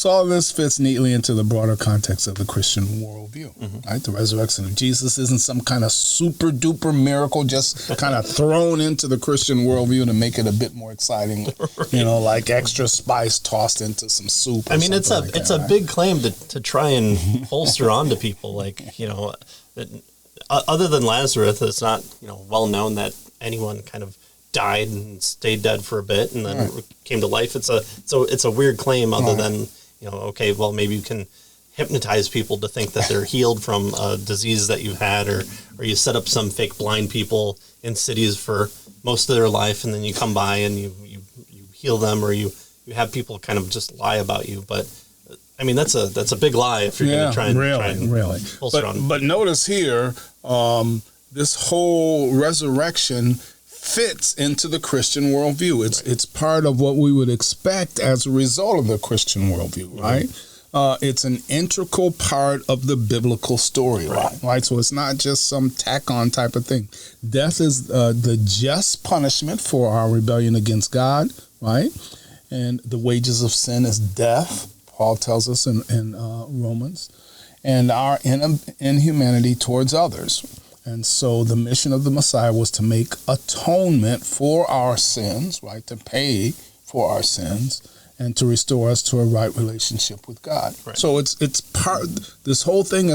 So all this fits neatly into the broader context of the Christian worldview, right? The resurrection of Jesus isn't some kind of super duper miracle just kind of thrown into the Christian worldview to make it a bit more exciting, right. Like extra spice tossed into some soup. I mean, it's a big claim to try and bolster onto people, other than Lazarus, it's not well known that anyone kind of died and stayed dead for a bit and then came to life. It's a weird claim other than, okay, well, maybe you can hypnotize people to think that they're healed from a disease that you've had, or you set up some fake blind people in cities for most of their life, and then you come by and you heal them, or you have people kind of just lie about you. But I mean, that's a big lie if you're going to try and bolster on. But notice here, this whole resurrection fits into the Christian worldview. It's part of what we would expect as a result of the Christian worldview, right? It's an integral part of the biblical storyline, right? So it's not just some tack-on type of thing. Death is the just punishment for our rebellion against God, right? And the wages of sin is death, Paul tells us in Romans, and our inhumanity towards others. And so the mission of the Messiah was to make atonement for our sins, right? To pay for our sins and to restore us to a right relationship with God. Right. So it's part. This whole thing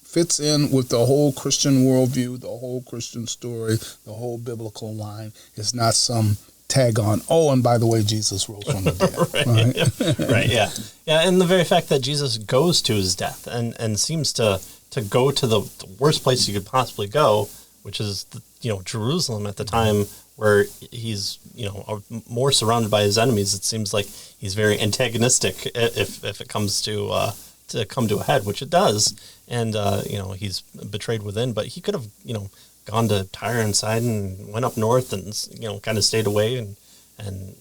fits in with the whole Christian worldview, the whole Christian story, the whole biblical line. It's not some tag on. Oh, and by the way, Jesus rose from the dead. Right. Yeah. And the very fact that Jesus goes to his death and seems to go to the worst place you could possibly go, which is Jerusalem at the time, where he's more surrounded by his enemies. It seems like he's very antagonistic if it comes to come to a head, which it does, and he's betrayed within. But he could have gone to Tyre and Sidon and went up north and kind of stayed away and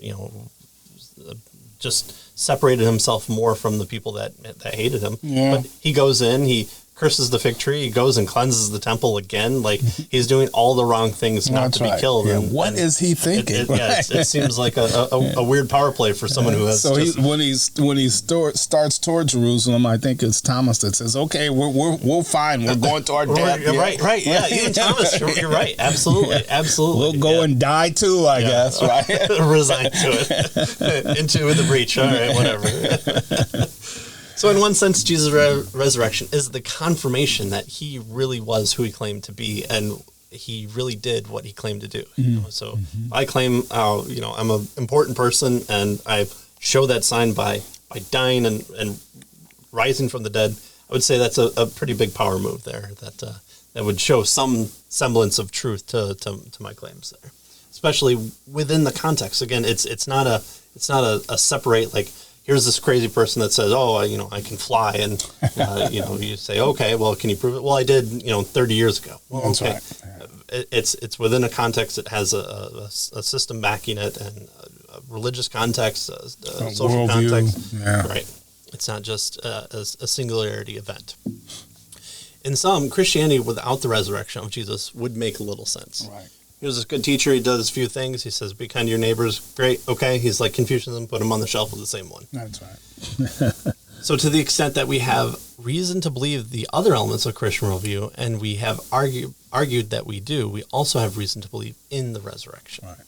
just separated himself more from the people that hated him. Yeah. But he goes in, he curses the fig tree, he goes and cleanses the temple again. Like, he's doing all the wrong things not to be killed. Yeah. What is he thinking? It seems like a weird power play for someone who has. So when he starts toward Jerusalem, I think it's Thomas that says, "Okay, we're fine. We're going to our death." Right. Yeah, even Thomas. You're right. Absolutely. We'll go and die too, I guess. Right. Resign to it. Into the breach. All right. Whatever. So in one sense, Jesus' resurrection is the confirmation that he really was who he claimed to be, and he really did what he claimed to do. So I claim, I'm an important person, and I show that sign by dying and rising from the dead. I would say that's a pretty big power move there. That would show some semblance of truth to my claims there, especially within the context. Again, it's not a separate, like, here's this crazy person that says, "Oh, I can fly," and you say, "Okay, well, can you prove it?" Well, I did, 30 years ago. Well, that's okay. Right. It's within a context. It has a system backing it, and a religious context, a social context. Yeah. Right. It's not just a singularity event. In some, Christianity without the resurrection of Jesus would make little sense. Right. Here's this good teacher. He does a few things. He says, "Be kind to your neighbors." Great. Okay. He's like Confucianism. Put him on the shelf with the same one. That's right. So to the extent that we have reason to believe the other elements of Christian worldview, and we have argued that we do, we also have reason to believe in the resurrection. Right.